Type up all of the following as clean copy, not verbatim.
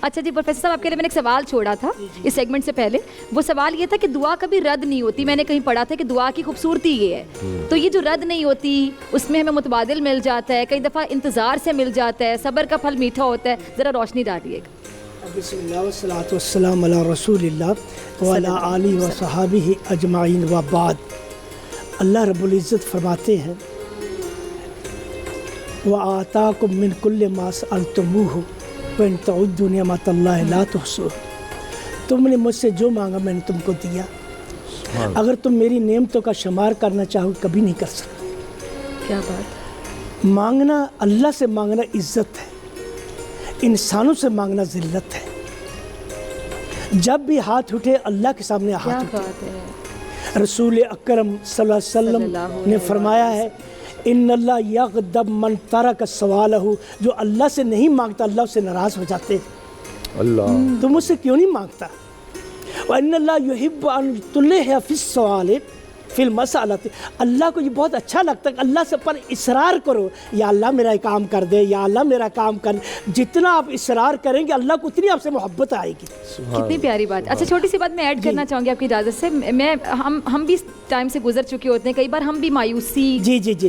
اچھا جی پروفیسر صاحب، آپ کے لیے میں نے ایک سوال چھوڑا تھا اس سیگمنٹ سے پہلے. وہ سوال یہ تھا کہ دعا کبھی رد نہیں ہوتی. میں نے کہیں پڑھا تھا کہ دعا کی خوبصورتی یہ ہے. تو یہ جو رد نہیں ہوتی اس میں ہمیں متبادل مل جاتا ہے, کئی دفعہ انتظار سے مل جاتا ہے, صبر کا پھل میٹھا ہوتا ہے. ذرا روشنی ڈالیے گا. بسم اللہ والصلاۃ والسلام علی رسول اللہ وعلی آلہ وصحابہ اجمعین وبعد. اللہ رب العزت فرماتے ہیں وَآتَاكُم مِّن كُلِّ مَا سَأَلْتُمُوهُ وَإِن تَعُدُّوا نِعْمَتَ اللَّهِ لَا تُحْصُوهَا. تم نے مجھ سے جو مانگا میں نے تم کو دیا, اگر تم میری نعمتوں کا شمار کرنا چاہو کبھی نہیں کر سکتے. کیا بات. مانگنا اللہ سے مانگنا عزت ہے, انسانوں سے مانگنا ذلت ہے. جب بھی ہاتھ اٹھے اللہ کے سامنے ہاتھ اٹھے. رسول اکرم صلی اللہ علیہ وسلم نے فرمایا ہے ان اللہ یغضب من ترک سوالہ, جو اللہ سے نہیں مانگتا اللہ اس سے ناراض ہو جاتے ہیں. اللہ تو مجھ سے کیوں نہیں مانگتا؟ وَإِنَّ اللَّهَ يُحِبُّ أَن تُلِحَ فِي السَّوَالِ فی المسألۃ. اللہ کو یہ بہت اچھا لگتا ہے کہ اللہ سے پر اصرار کرو, یا اللہ میرا کام کر دے, یا اللہ میرا کام کر. جتنا آپ اصرار کریں گے اللہ کو اتنی آپ سے محبت آئے گی. کتنی پیاری بات. اچھا چھوٹی سی بات میں ایڈ کرنا چاہوں گی آپ کی اجازت سے. ہم بھی اس ٹائم سے گزر چکے ہوتے ہیں, کئی بار ہم بھی مایوسی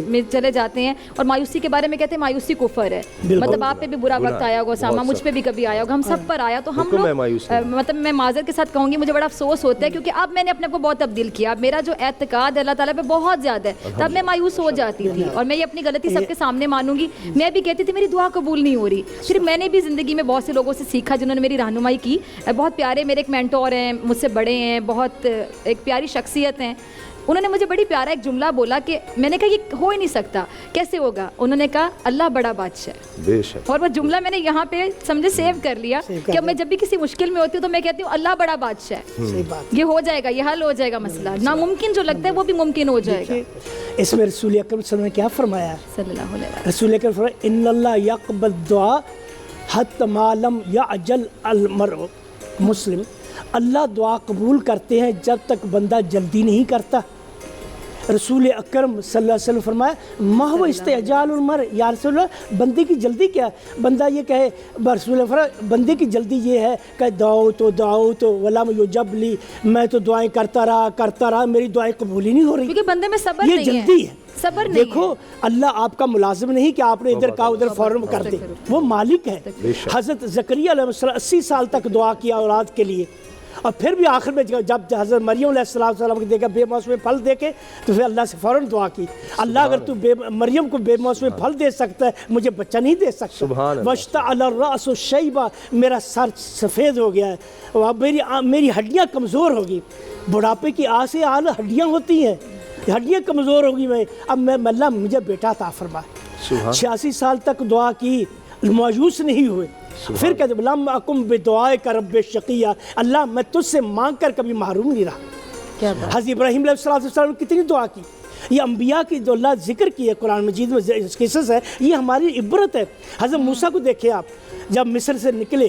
میں چلے جاتے ہیں, اور مایوسی کے بارے میں کہتے ہیں مایوسی کفر ہے. مطلب آپ پہ بھی برا وقت آیا ہوگا ساما, مجھ پہ بھی کبھی آیا ہوگا, ہم سب پر آیا. تو ہم لوگ مطلب میں معذرت کے ساتھ کہوں گی مجھے بڑا افسوس ہوتا ہے کیونکہ اب میں نے اپنے کو بہت تبدیل کیا. اب میرا جو اعتقاد ہے اللہ تعالیٰ پہ بہت زیادہ ہے. تب میں مایوس ہو جاتی تھی, اور میں یہ اپنی غلطی سب کے سامنے مانوں گی. میں بھی کہتی تھی میری دعا قبول نہیں ہو رہی. پھر میں نے بھی زندگی میں بہت سے لوگوں سے سیکھا جنہوں نے میری رہنمائی کی. بہت پیارے میرے ایک مینٹور ہیں, مجھ سے بڑے ہیں, بہت ایک پیاری شخصیت ہیں. انہوں نے مجھے بڑی پیارا ایک جملہ بولا کہ میں نے کہا یہ ہو ہی نہیں سکتا, کیسے ہوگا؟ انہوں نے کہا اللہ بڑا بادشاہ ہے. بے شک. اور وہ جملہ میں نے یہاں پہ سمجھے سیو کر لیا کہ میں جب بھی کسی مشکل میں ہوتی ہوں تو میں کہتی ہوں اللہ بڑا بادشاہ ہے, یہ ہو جائے گا, یہ حل ہو جائے گا مسئلہ. ناممکن جو لگتا ہے وہ بھی ممکن ہو جائے گا. اس میں رسول اکرم صلی اللہ علیہ وسلم نے کیا فرمایا؟ صلی اللہ علیہ وسلم رسول اکرم فرمایا ان اللہ یقبل الدعاء حتی ما لم یعجل المرء مسلم. اللہ دعا قبول کرتے ہیں جب تک بندہ جلدی نہیں کرتا. رسول اکرم صلی اللہ علیہ وسلم فرمایا محو استعجال المرء, یا رسول اللہ بندے کی جلدی کیا ہے؟ بندہ یہ کہے, رسول اللہ فرمایا بندے کی جلدی یہ ہے کہ دعو تو ولم یجب لی, میں تو دعائیں کرتا رہا میری دعائیں قبول ہی نہیں ہو رہی. کیونکہ بندے میں صبر نہیں ہے, یہ جلدی ہے. صبر نہیں. دیکھو اللہ آپ کا ملازم نہیں کہ آپ نے ادھر کہا ادھر فوراً کر دے, وہ مالک ہے. حضرت زکریا علیہ السلام 80 سال تک دعا کیا اولاد کے لیے, اور پھر بھی آخر میں جب حضرت مریم علیہ السلام کو دیکھا بے موسمی پھل دے کے, تو پھر اللہ سے فوراً دعا کی اللہ اگر تو مریم کو بے موسمی پھل دے سکتا ہے مجھے بچہ نہیں دے سکتا. واشتعل الرأس شیبا, میرا سر سفید ہو گیا ہے, میری ہڈیاں کمزور ہوگی. بڑھاپے کی آسے آل ہڈیاں ہوتی ہیں, ہڈیاں کمزور ہوگی. میں اب میں اللہ مجھے بیٹا عطا فرما. 86 سال تک دعا کی, مایوس نہیں ہوئے. پھر کہتے لم اکم بدعائک رب شقیہ, اللہ میں تجھ سے مانگ کر کبھی محروم نہیں رہا. حضرت ابراہیم علیہ السلام نے کتنی دعا کی. یہ انبیاء کی جو اللہ ذکر کی ہے قرآن مجید میں قصص ہے, یہ ہماری عبرت ہے. حضرت موسیٰ کو دیکھیں آپ, جب مصر سے نکلے,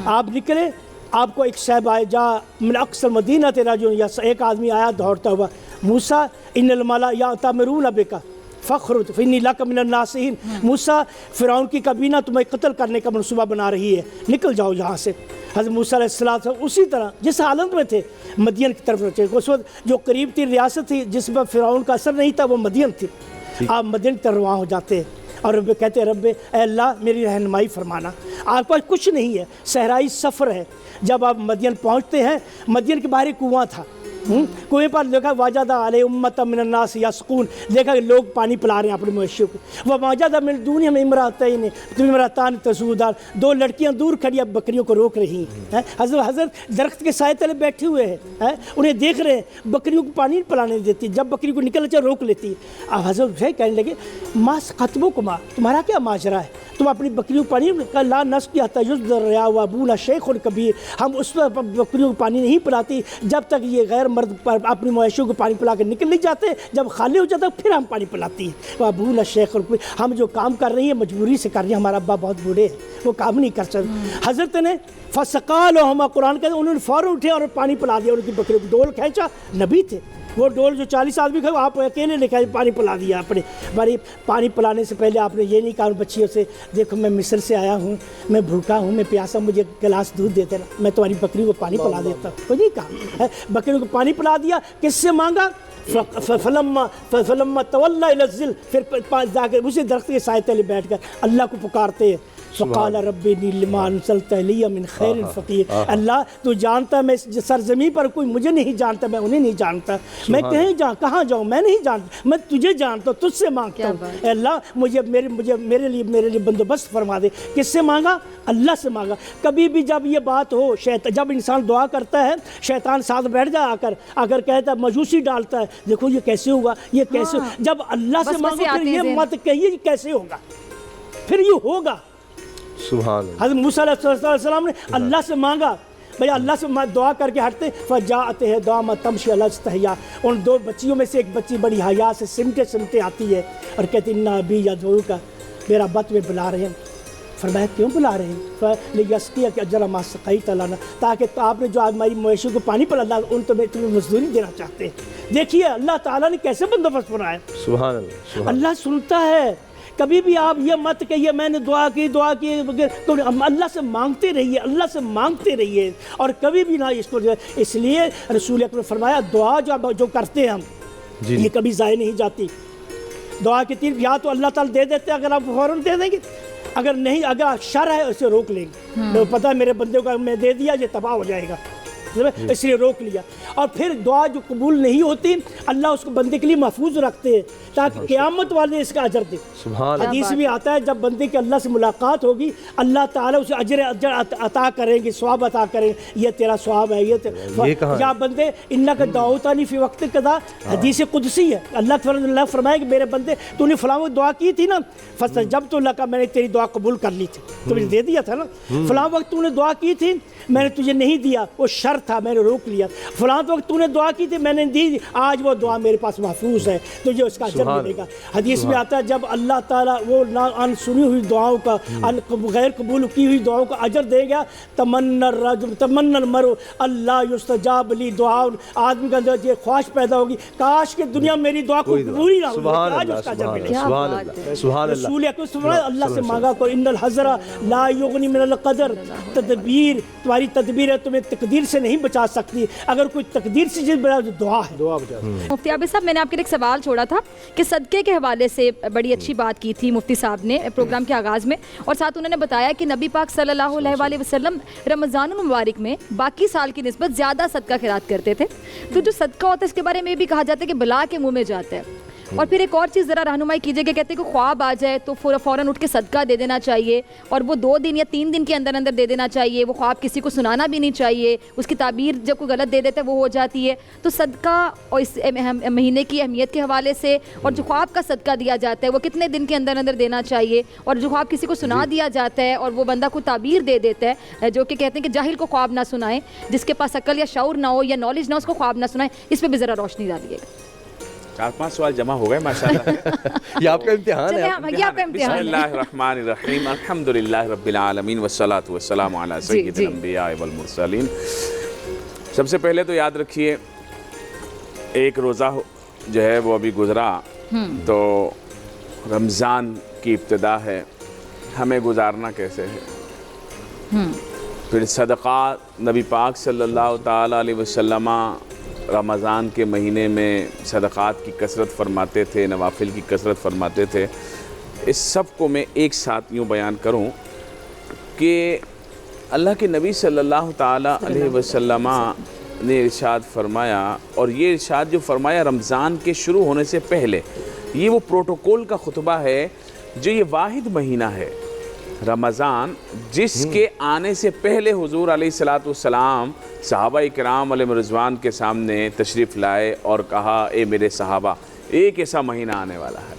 آپ کو ایک شعب آئے جا من اقصى المدینہ راجعون, یا ایک آدمی آیا دوڑتا ہوا, موسیٰ ان الملا یأتمرون بک فخرج فإنی لک من الناصحین. موسیٰ فرعون کی کابینہ تمہیں قتل کرنے کا منصوبہ بنا رہی ہے, نکل جاؤ یہاں سے. حضرت موسیٰ علیہ السلام اسی طرح جس حالت میں تھے مدین کی طرف چلے. اس وقت جو قریب تھی ریاست تھی جس پر فرعون کا اثر نہیں تھا وہ مدین تھی. آپ مدین کی طرف رواں ہو جاتے ہیں اور رب کہتے ہیں رب اے اللہ میری رہنمائی فرمانا. آپ پاس کچھ نہیں ہے, صحرائی سفر ہے. جب آپ مدین پہنچتے ہیں, مدین کے باہر ایک کنواں تھا, کنویں پر دیکھا واجد علیہ امۃ من الناس یسقون, دیکھا کہ لوگ پانی پلا رہے ہیں اپنے مویشیوں کو. وہ واجد من دونہم امرأتان تذودان, 2 لڑکیاں دور کھڑی اب بکریوں کو روک رہی ہیں. حضرت درخت کے سائے تلے بیٹھے ہوئے ہیں, انہیں دیکھ رہے ہیں, بکریوں کو پانی پلانے دیتی, جب بکری کو نکلنا چاہے روک لیتی. اب حضرت کہنے لگے ما خطبکما, تمہارا کیا ماجرا ہے, تم اپنی بکریوں کو پانی لا نسقی حتی یصدر الرعاء وابونا شیخ کبیر, ہم اس وقت بکریوں کو پانی نہیں پلاتی جب تک یہ غیر مرد پر اپنی مویشیوں کو پانی پلا کے نکل نہیں جاتے, جب خالی ہو جاتا پھر ہم پانی پلاتی ہیں. وابونا شیخ کبیر, ہم جو کام کر رہی ہیں مجبوری سے کر رہی ہیں, ہمارا ابا بہت بوڑھے ہیں وہ کام نہیں کر سکتے. حضرت نے فسقا لہما, قرآن کہتے ہیں انہوں نے فوراً اٹھے اور پانی پلا دیا, ان کی بکریوں کو ڈول کھینچا. نبی تھے, وہ ڈول جو 40 آدمی کھائے آپ اکیلے لے کے پانی پلا دیا اپنے بھائی. پانی پلانے سے پہلے آپ نے یہ نہیں کہا بچیوں سے دیکھو میں مصر سے آیا ہوں, میں بھوکا ہوں, میں پیاسا, مجھے گلاس دودھ دیتے نا, میں تمہاری بکری کو پانی پلا دیتا ہوں. وہ نہیں کہا, بکری کو پانی پلا دیا. کس سے مانگا؟ فلما تولی الی الظل, پھر جا کے اسی درخت کے سائے تلے بیٹھ کر اللہ کو پکارتے ہیں. فقال ربی لما انزلت الی من خیر فقیر. اللہ تو جانتا ہے میں سرزمین پر کوئی مجھے نہیں جانتا, میں انہیں نہیں جانتا, میں کہاں جاؤں, میں نہیں جانتا, میں تجھے جانتا ہوں, تجھ سے مانگتا ہوں. اے اللہ مجھے میرے لیے بندوبست فرما دے. کس سے مانگا؟ اللہ سے مانگا. کبھی بھی جب یہ بات ہو, جب انسان دعا کرتا ہے شیطان ساتھ بیٹھ جا اگر کہتا ہے مجوسی ڈالتا ہے, دیکھو یہ کیسے ہوگا, یہ کیسے جب اللہ سے مانگو پھر یہ مت کہیے کیسے ہوگا, پھر یہ ہوگا. سبحان اللہ. حضرت موسیٰ علیہ السلام نے اللہ سے مانگا, بھئی اللہ سے دعا کر کے ہٹتے. فجاءت احداہما تمشی علی استحیاء, ان دو بچیوں میں سے ایک بچی بڑی حیا سے سمٹے آتی ہے اور کہتی ان ابی یدعوک, میرا ابا تمہیں بلا رہے ہیں. فرمایا کیوں بلا رہے ہیں؟ لیسقیک اجر ما سقیت لنا, تاکہ آپ نے جو آج ہماری مویشی کو پانی پلانا ان تمہیں مزدوری دینا چاہتے ہیں. دیکھیے اللہ تعالیٰ نے کیسے بندوبست بنایا. سبحان اللہ. اللہ سنتا ہے. کبھی بھی آپ یہ مت کہیے میں نے دعا کی تو اللہ سے مانگتے رہیے, اللہ سے مانگتے رہیے, اور کبھی بھی نہ اس کو. اس لیے رسول اکرم نے فرمایا دعا جو کرتے ہیں ہم یہ کبھی ضائع نہیں جاتی. دعا کی تیر یا تو اللہ تعالیٰ دے دیتے ہیں اگر آپ فوراً دے دیں گے, اگر نہیں, اگر شر ہے اسے روک لیں گے. پتہ ہے میرے بندے کو میں دے دیا یہ تباہ ہو جائے گا, اس لیے روک لیا. اور پھر دعا جو قبول نہیں ہوتی اللہ اس کو بندے کے لیے محفوظ رکھتے ہیں تاکہ قیامت والے اس کا اجر دے. حدیث بھی آتا ہے جب بندے کی اللہ سے ملاقات ہوگی اللہ تعالیٰ اسے اجر عطا کریں گے, ثواب عطا کریں گے, یہ تیرا ثواب ہے. یا بندے انک دعوتنی فی وقت قضا, حدیث قدسی ہے. اللہ فرمائے کہ میرے بندے تو نے فلاں دعا کی تھی نا, فاستجبت لک, میں نے تیری دعا قبول کر لی تھی, تمہیں دے دیا تھا نا. فلاں وقت تو نے دعا کی تھی میں نے تجھے نہیں دیا, وہ شر تھا میں نے روک لیا. فلاں وقت تو نے دعا کی تھی میں نے دی, آج وہ دعا میرے پاس محفوظ ہے, تجھے اس کا اجر ملے گا. حدیث میں آتا ہے جب اللہ تعالیٰ وہ ان سنی ہوئی دعاؤں کا, غیر قبول کی ہوئی دعاؤں کا اجر دے گا. تمنا المرء اللہ یستجاب لی دعا, آدمی کا اندر یہ خواہش پیدا ہوگی کاش کہ دنیا میری دعا کو قبول ہی نہ ہو, آج اس کا اجر ملے گا. رسول اکرم اللہ سے مانگا کو ان الحذر لا یغنی من القدر, تدبیر تمہاری تدبیر ہے تمہیں تقدیر سے نہیں بچا سکتی, اگر کوئی تقدیر سے چیز بچا تو دعا ہے. دعا بچا. مفتی عابد صاحب میں نے آپ کے لیے ایک سوال چھوڑا تھا کہ صدقے کے حوالے سے بڑی اچھی بات کی تھی مفتی صاحب نے پروگرام کے آغاز میں, اور ساتھ انہوں نے بتایا کہ نبی پاک صلی اللہ علیہ وآلہ وسلم رمضان المبارک میں باقی سال کی نسبت زیادہ صدقہ خیرات کرتے تھے. تو جو صدقہ ہوتا ہے اس کے بارے میں یہ بھی کہا جاتا ہے کہ بلا کے منہ میں جاتا ہے. اور پھر ایک اور چیز ذرا رہنمائی کیجیے کہ کہتے ہیں کہ خواب آ جائے تو فوراً اٹھ کے صدقہ دے دینا چاہیے, اور وہ 2 دن یا 3 دن کے اندر دے دینا چاہیے. وہ خواب کسی کو سنانا بھی نہیں چاہیے, اس کی تعبیر جب کوئی غلط دے دیتا ہے وہ ہو جاتی ہے. تو صدقہ اور اس مہینے کی اہمیت کے حوالے سے, اور جو خواب کا صدقہ دیا جاتا ہے وہ کتنے دن کے اندر دینا چاہیے, اور جو خواب کسی کو سنا دیا جاتا ہے اور وہ بندہ کو تعبیر دے دیتا ہے, جو کہ کہتے ہیں کہ جاہل کو خواب نہ سنائیں, جس کے پاس عقل یا شعور نہ ہو یا نالج نہ ہو اس کو خواب نہ سنائیں, اس پہ بھی ذرا روشنی ڈالیے. 4-5 سوال جمع ہو گئے ماشاءاللہ. یہ آپ کا امتحان ہے. بسم اللہ الرحمن الرحیم, الحمدللہ رب العالمین والصلاة والسلام علی سید الانبیاء والمرسلین. سب سے پہلے تو یاد رکھیے ایک روزہ جو ہے وہ ابھی گزرا, تو رمضان کی ابتدا ہے, ہمیں گزارنا کیسے ہے. پھر صدقات نبی پاک صلی اللہ تعالیٰ علیہ وسلم رمضان کے مہینے میں صدقات کی کثرت فرماتے تھے, نوافل کی کثرت فرماتے تھے. اس سب کو میں ایک ساتھ یوں بیان کروں کہ اللہ کے نبی صلی اللہ تعالیٰ علیہ وسلم نے ارشاد فرمایا, اور یہ ارشاد جو فرمایا رمضان کے شروع ہونے سے پہلے, یہ وہ پروٹوکول کا خطبہ ہے جو یہ واحد مہینہ ہے رمضان جس کے آنے سے پہلے حضور علیہ السلام صحابہ کرام علیہ رضوان کے سامنے تشریف لائے اور کہا اے میرے صحابہ, ایک ایسا مہینہ آنے والا ہے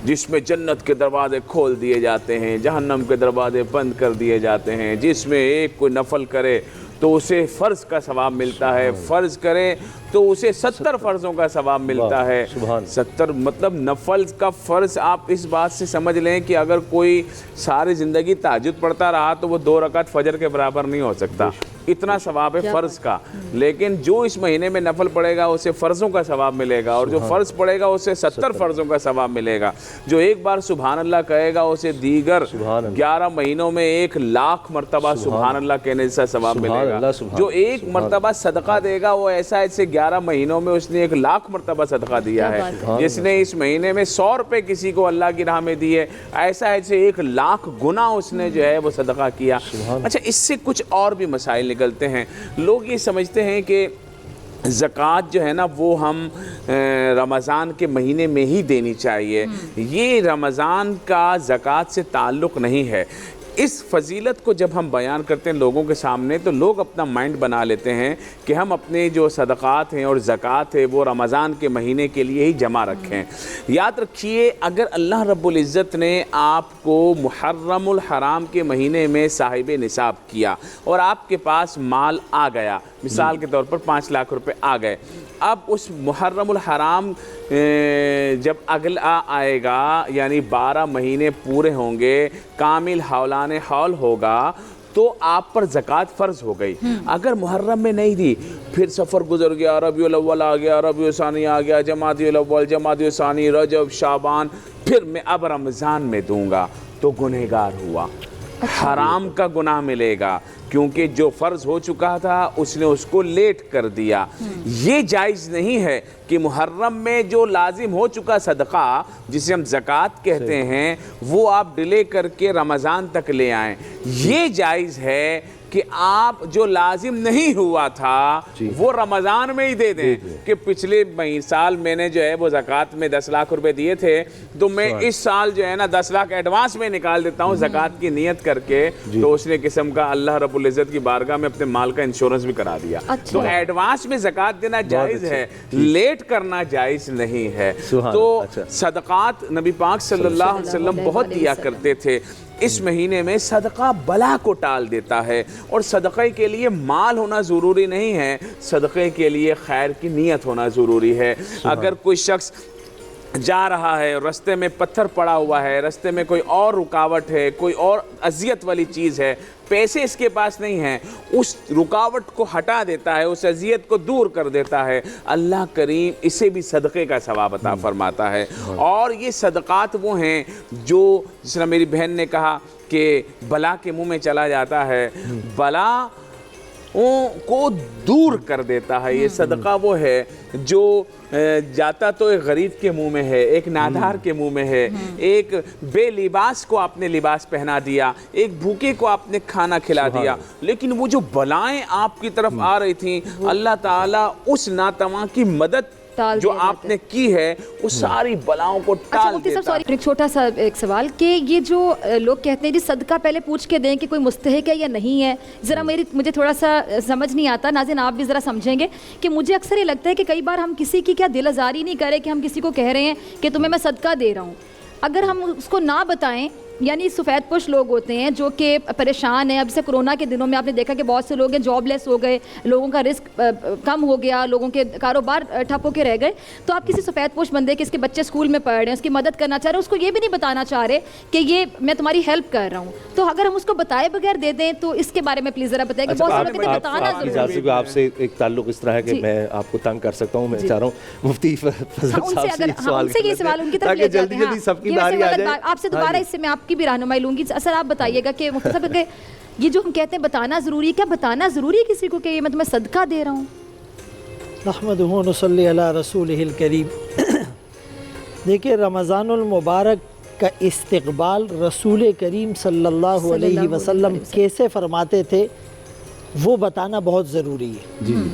جس میں جنت کے دروازے کھول دیے جاتے ہیں, جہنم کے دروازے بند کر دیے جاتے ہیں, جس میں ایک کوئی نفل کرے تو اسے فرض کا ثواب ملتا ہے, فرض کرے تو اسے 70 فرضوں کا ثواب ملتا ہے. 70 مطلب نفل کا فرض آپ اس بات سے سمجھ لیں کہ اگر کوئی ساری زندگی تہجد پڑھتا رہا تو وہ 2 رکعت فجر کے برابر نہیں ہو سکتا. اتنا ثواب ہے فرض کا، لیکن جو اس مہینے میں نفل پڑے گا اسے فرضوں کا ثواب ملے گا، اور جو فرض پڑے گا اسے 70 فرضوں کا ثواب ملے گا۔ جو ایک بار سبحان اللہ کہے گا اسے دیگر 11 مہینوں میں 1,00,000 مرتبہ سبحان اللہ کہنے جیسا ثواب ملے گا۔ جو ایک مرتبہ صدقہ دے گا وہ ایسا ہے جیسے 11 مہینوں میں اس نے 1,00,000 مرتبہ صدقہ دیا ہے۔ جس نے اس مہینے میں 100 روپے کسی کو اللہ کی راہ میں دیے، ایسا ہے جیسے 1,00,000 گنا اس نے جو ہے وہ صدقہ کیا۔ اچھا، اس سے کچھ اور بھی مسائل نکلتے ہیں۔ لوگ یہ سمجھتے ہیں کہ زکوٰۃ جو ہے نا وہ ہم رمضان کے مہینے میں ہی دینی چاہیے، یہ رمضان کا زکوٰۃ سے تعلق نہیں ہے۔ اس فضیلت کو جب ہم بیان کرتے ہیں لوگوں کے سامنے تو لوگ اپنا مائنڈ بنا لیتے ہیں کہ ہم اپنے جو صدقات ہیں اور زکوٰۃ ہے وہ رمضان کے مہینے کے لیے ہی جمع رکھیں۔ یاد رکھیے، اگر اللہ رب العزت نے آپ کو محرم الحرام کے مہینے میں صاحب نصاب کیا اور آپ کے پاس مال آ گیا، مثال کے طور پر 5 لاکھ روپے آ گئے، اب اس محرم الحرام جب اگلا آئے گا یعنی 12 مہینے پورے ہوں گے، کامل حولان حول ہوگا، تو آپ پر زکوٰۃ فرض ہو گئی۔ اگر محرم میں نہیں دی، پھر سفر گزر گیا، ربیع الاول آ گیا، ربیع ثانی آ گیا، جمادی الاول، جمادی ثانی، رجب، شعبان، پھر میں اب رمضان میں دوں گا، تو گنہگار ہوا، حرام کا گناہ ملے گا، کیونکہ جو فرض ہو چکا تھا اس نے اس کو لیٹ کر دیا۔ یہ جائز نہیں ہے کہ محرم میں جو لازم ہو چکا صدقہ جسے ہم زکوٰۃ کہتے ہیں وہ آپ ڈیلے کر کے رمضان تک لے آئیں۔ یہ جائز ہے کہ آپ جو لازم نہیں ہوا تھا وہ رمضان میں ہی دے دیں، کہ پچھلے سال میں نے جو ہے وہ زکوٰۃ میں 10 لاکھ روپے دیے تھے، تو میں اس سال جو ہے نا 10 لاکھ ایڈوانس میں نکال دیتا ہوں زکوٰۃ کی نیت کر کے، تو اس نے قسم کا اللہ رب العزت کی بارگاہ میں اپنے مال کا انشورنس بھی کرا دیا۔ تو ایڈوانس میں زکوٰۃ دینا جائز ہے، لیٹ کرنا جائز نہیں ہے۔ تو صدقات نبی پاک صلی اللہ علیہ وسلم بہت دیا کرتے تھے۔ اس مہینے میں صدقہ بلا کو ٹال دیتا ہے، اور صدقے کے لیے مال ہونا ضروری نہیں ہے، صدقے کے لیے خیر کی نیت ہونا ضروری ہے۔ اگر کوئی شخص جا رہا ہے، رستے میں پتھر پڑا ہوا ہے، رستے میں کوئی اور رکاوٹ ہے، کوئی اور اذیت والی چیز ہے، پیسے اس کے پاس نہیں ہیں، اس رکاوٹ کو ہٹا دیتا ہے، اس اذیت کو دور کر دیتا ہے، اللہ کریم اسے بھی صدقے کا ثواب عطا فرماتا ہے۔ اور یہ صدقات وہ ہیں جو جس طرح میری بہن نے کہا کہ بلا کے منہ میں چلا جاتا ہے، بلا کو دور کر دیتا ہے۔ یہ صدقہ وہ ہے جو جاتا تو ایک غریب کے منہ میں ہے، ایک نادار کے منہ میں ہے، ایک بے لباس کو آپ نے لباس پہنا دیا، ایک بھوکے کو آپ نے کھانا کھلا دیا، لیکن وہ جو بلائیں آپ کی طرف آ رہی تھیں، اللہ تعالیٰ اس ناتواں کی مدد جو آپ نے کی ہے وہ ساری بلاؤں کو ٹال دیتا ہے۔ ایک چھوٹا سا ایک سوال کہ یہ جو لوگ کہتے ہیں جی صدقہ پہلے پوچھ کے دیں کہ کوئی مستحق ہے یا نہیں ہے، ذرا مجھے تھوڑا سا سمجھ نہیں آتا، ناظرین آپ بھی ذرا سمجھیں گے کہ مجھے اکثر یہ لگتا ہے کہ کئی بار ہم کسی کی کیا دل آزاری نہیں کرے کہ ہم کسی کو کہہ رہے ہیں کہ تمہیں میں صدقہ دے رہا ہوں، اگر ہم اس کو نہ بتائیں، یعنی سفید پوش لوگ ہوتے ہیں جو کہ پریشان ہیں۔ اب سے کرونا کے دنوں میں آپ نے دیکھا کہ بہت سے لوگ ہیں جاب لیس ہو گئے، لوگوں کا رزق کم ہو گیا، لوگوں کے کاروبار ٹھپ ہو کے رہ گئے، تو آپ کسی سفید پوش بندے کے اس کے بچے اسکول میں پڑھ رہے ہیں، اس کی مدد کرنا چاہ رہے ہیں، اس کو یہ بھی نہیں بتانا چاہ رہے کہ یہ میں تمہاری ہیلپ کر رہا ہوں، تو اگر ہم اس کو بتائے بغیر دے دیں تو اس کے بارے میں پلیز ذرا بتائیں کہ بہت سے لوگ کہتے ہیں بتانا ضروری ہے۔ آپ سے ایک تعلق اس طرح ہے کہ میں آپ کو تنگ کر سکتا ہوں، میں چاہ رہا ہوں مفتی فضل صاحب سے یہ سوال ان کی طرف لے جاتے ہیں، سب کی باری آ جائے۔ آپ سے دوبارہ اس سے میں آپ کی بھی رہنمائی لوں گی۔ سر آپ بتائیے گا کہ مفتی صاحب کہ یہ جو ہم کہتے ہیں بتانا ضروری ہے، کیا بتانا ضروری ہے کسی کو کہ یہ میں تمہیں صدقہ دے رہا ہوں؟ نحمدہ و نصلی علی رسولہ الکریم۔ دیکھیں رمضان المبارک کا استقبال رسول کریم صلی اللہ علیہ وسلم کیسے فرماتے تھے وہ بتانا بہت ضروری ہے۔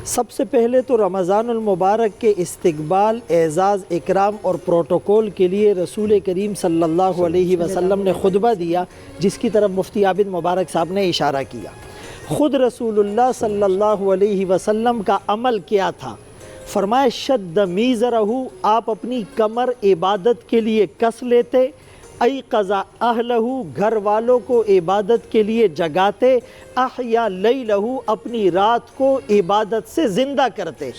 سب سے پہلے تو رمضان المبارک کے استقبال، اعزاز، اکرام اور پروٹوکول کے لیے رسول کریم صلی اللہ علیہ وسلم نے خطبہ دیا، جس کی طرف مفتی عابد مبارک صاحب نے اشارہ کیا۔ خود رسول اللہ صلی اللہ علیہ وسلم کا عمل کیا تھا؟ فرمایا شد میزرہ، آپ اپنی کمر عبادت کے لیے کس لیتے، ایقظ اہلہو گھر والوں کو عبادت کے لیے جگاتے، احیا لیلہو اپنی رات کو عبادت سے زندہ کرتے۔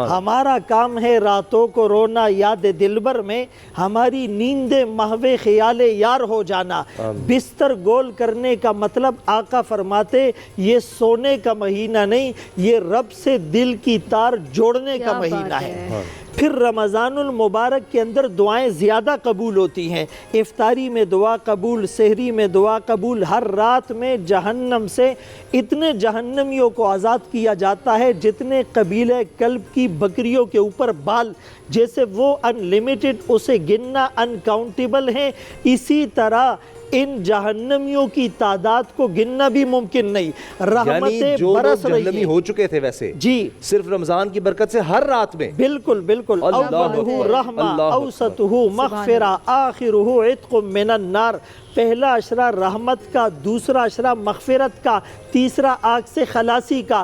ہمارا کام ہے راتوں کو رونا یاد دلبر میں، ہماری نیندیں محو خیال یار ہو جانا۔ بستر گول کرنے کا مطلب آقا فرماتے یہ سونے کا مہینہ نہیں، یہ رب سے دل کی تار جوڑنے کا مہینہ ہے۔ پھر رمضان المبارک کے اندر دعائیں زیادہ قبول ہوتی ہیں، افطاری میں دعا قبول، سحری میں دعا قبول، ہر رات میں جہنم سے اتنے جہنمیوں کو آزاد کیا جاتا ہے جتنے قبیلہ کلب کی بکریوں کے اوپر بال، جیسے وہ ان لمیٹڈ اسے گننا انکاؤنٹیبل ہیں، اسی طرح ان جہنمیوں کی تعداد کو گننا بھی ممکن نہیں۔ رحمتیں برس رہی ہیں، جہنمی ہو چکے تھے ویسے جی صرف رمضان کی برکت سے ہر رات میں، بالکل بالکل، اولہ رحمہ، اوسطہ مغفرہ، آخرہ عتق من النار۔ پہلا عشرہ رحمت کا، دوسرا عشرہ مغفرت کا، تیسرا آگ سے خلاصی کا۔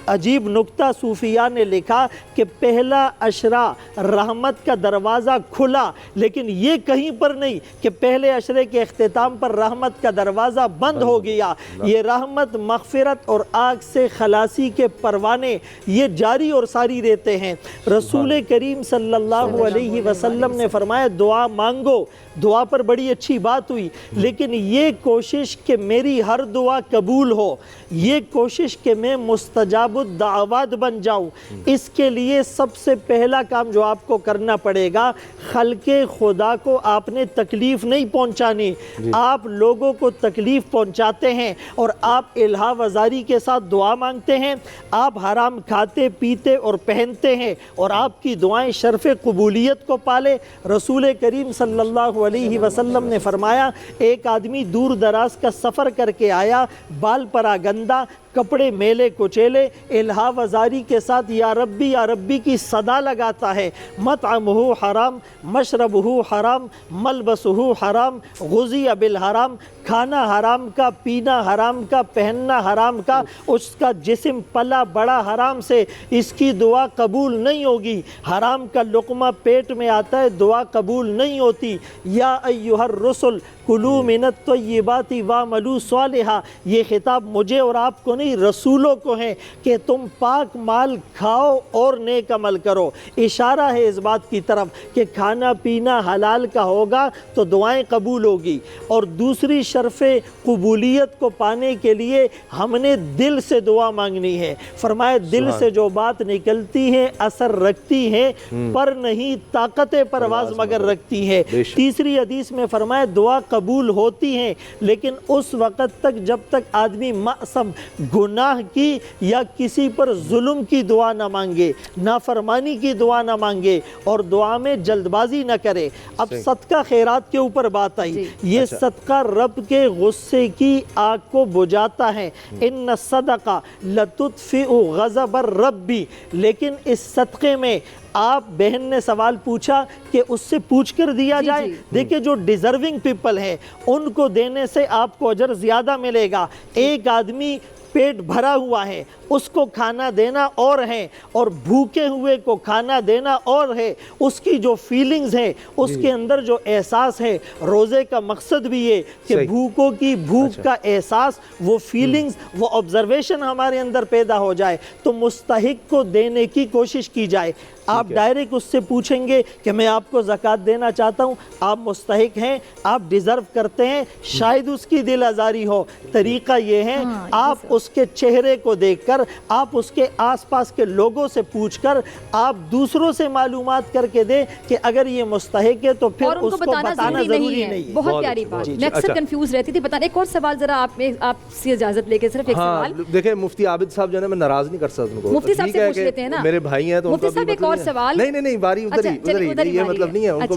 عجیب نکتہ صوفیاء نے لکھا کہ پہلا عشرہ رحمت کا دروازہ کھلا، لیکن یہ کہیں پر نہیں کہ پہلے عشرے کے اختتام پر رحمت کا دروازہ بند ہو گیا۔ یہ رحمت، مغفرت اور آگ سے خلاصی کے پروانے یہ جاری اور ساری رہتے ہیں۔ رسول کریم صلی اللہ علیہ وسلم نے فرمایا دعا مانگو، دعا پر بڑی اچھی بات ہوئی، لیکن یہ کوشش کہ میری ہر دعا قبول ہو، یہ کوشش کہ میں مستجاب الدعوات بن جاؤں، اس کے لیے سب سے پہلا کام جو آپ کو کرنا پڑے گا، خلق خدا کو آپ نے تکلیف نہیں پہنچانی۔ آپ لوگوں کو تکلیف پہنچاتے ہیں اور آپ الہا وزاری کے ساتھ دعا مانگتے ہیں، آپ حرام کھاتے پیتے اور پہنتے ہیں، اور آپ کی دعائیں شرف قبولیت کو پالے۔ رسول کریم صلی اللہ علیہ وسلم نے فرمایا ایک آدمی دور دراز کا سفر کر کے آیا، بال پراگندہ، کپڑے میلے کچیلے، الہا وزاری کے ساتھ یا ربی کی صدا لگاتا ہے، مطعمہ حرام، مشربہ حرام، ملبسہ حرام، غذی بالحرام، کھانا حرام کا، پینا حرام کا، پہننا حرام کا، اس کا جسم پلا بڑا حرام سے، اس کی دعا قبول نہیں ہوگی۔ حرام کا لقمہ پیٹ میں آتا ہے، دعا قبول نہیں ہوتی۔ یا ایہا الرسل کلوا من الطیبات واعملوا صالحا، یہ خطاب مجھے اور آپ کو نہیں، رسولوں کو ہیں کہ تم پاک مال کھاؤ اور نیک عمل کرو۔ اشارہ ہے اس بات کی طرف کہ کھانا پینا حلال کا ہوگا تو دعائیں قبول ہوگی۔ اور دوسری شرف قبولیت کو پانے کے لیے ہم نے دل سے دعا مانگنی ہے۔ فرمایا دل سے جو بات نکلتی ہے اثر رکھتی ہے، پر نہیں طاقت پرواز مگر رکھتی ہے۔ تیسری حدیث میں فرمایا دعا قبول ہوتی ہیں، لیکن اس وقت تک جب تک آدمی معصم گناہ کی یا کسی پر ظلم کی دعا نہ مانگے، نافرمانی کی دعا نہ مانگے، اور دعا میں جلد بازی نہ کرے۔ اب صدقہ خیرات کے اوپر بات آئی، یہ صدقہ رب کے غصے کی آگ کو بجھاتا ہے۔ ان الصدقہ لتطفئ غضب الرب، لیکن اس صدقے میں آپ، بہن نے سوال پوچھا کہ اس سے پوچھ کر دیا جائے، دیکھیں جو ڈیزرونگ پیپل ہیں ان کو دینے سے آپ کو اجر زیادہ ملے گا۔ ایک آدمی پیٹ بھرا ہوا ہے، اس کو کھانا دینا اور ہے، اور بھوکے ہوئے کو کھانا دینا اور ہے۔ اس کی جو فیلنگز ہیں، اس کے اندر جو احساس ہے، روزے کا مقصد بھی ہے کہ بھوکوں کی بھوک کا احساس، وہ فیلنگز، وہ آبزرویشن ہمارے اندر پیدا ہو جائے، تو مستحق کو دینے کی کوشش کی جائے۔ آپ ڈائریکٹ اس سے پوچھیں گے کہ میں آپ کو زکوٰۃ دینا چاہتا ہوں، آپ مستحق ہیں، آپ ڈیزرو کرتے ہیں، شاید اس کی دل آزاری ہو۔ طریقہ یہ ہے آپ اس کے چہرے کو دیکھ کر، آپ اس کے آس پاس کے لوگوں سے پوچھ کر، آپ دوسروں سے معلومات کر کے دیں کہ اگر یہ مستحق ہے تو پھر اس کو بتانا ضروری نہیں ہے۔ بہت پیاری بات، میں اکثر کنفیوز رہتی تھی۔ بتانا ایک اور سوال ذرا آپ سے اجازت لے کے، صرف ایک سوال۔ دیکھیں مفتی عابد صاحب جو ہے میں ناراض نہیں کر سکتا ان کو، مفتی صاحب سے پوچھ لیتے ہیں نا، میرے بھائی ہیں تو مفتی صاحب ایک اور سوال۔ نہیں باری ادھر ہی، یہ مطلب نہیں ہے ان کو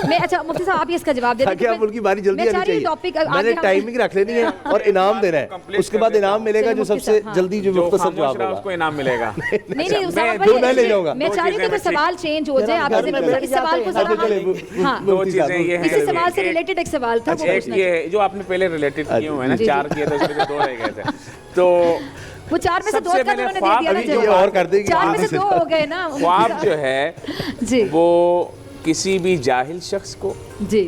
میں اچھا مفتی صاحب آپ اس کا جواب دے دیں کہ ان کی باری جلدی آنی چاہیے، میں نے ٹائمنگ رکھ لینی ہے اور انعام دینا ہے، اس کے بعد انعام ملے گا جو سب سے جلدی جو مختصر جواب ہوگا، اس کو انعام ملے گا۔ نہیں میں لے جاؤں گا۔ میں چاہ رہی ہوں کہ سوال چینج ہو جائے، آپ اس سوال کو ذرا، ہاں دو چیزیں یہ ہیں، اسی سوال سے ریلیٹڈ ایک سوال تھا، ایک یہ جو آپ نے پہلے ریلیٹڈ کیے ہوئے ہیں نا، 4 کیے تھے اس میں 2 رہ گئے تھے، تو وہ 4 میں سے 2 کا انہوں نے دے دیا نا، جو اور کر دے گی 4 میں سے 2 ہو گئے نا۔ خواب جو ہے جی وہ کسی بھی جاہل شخص کو جی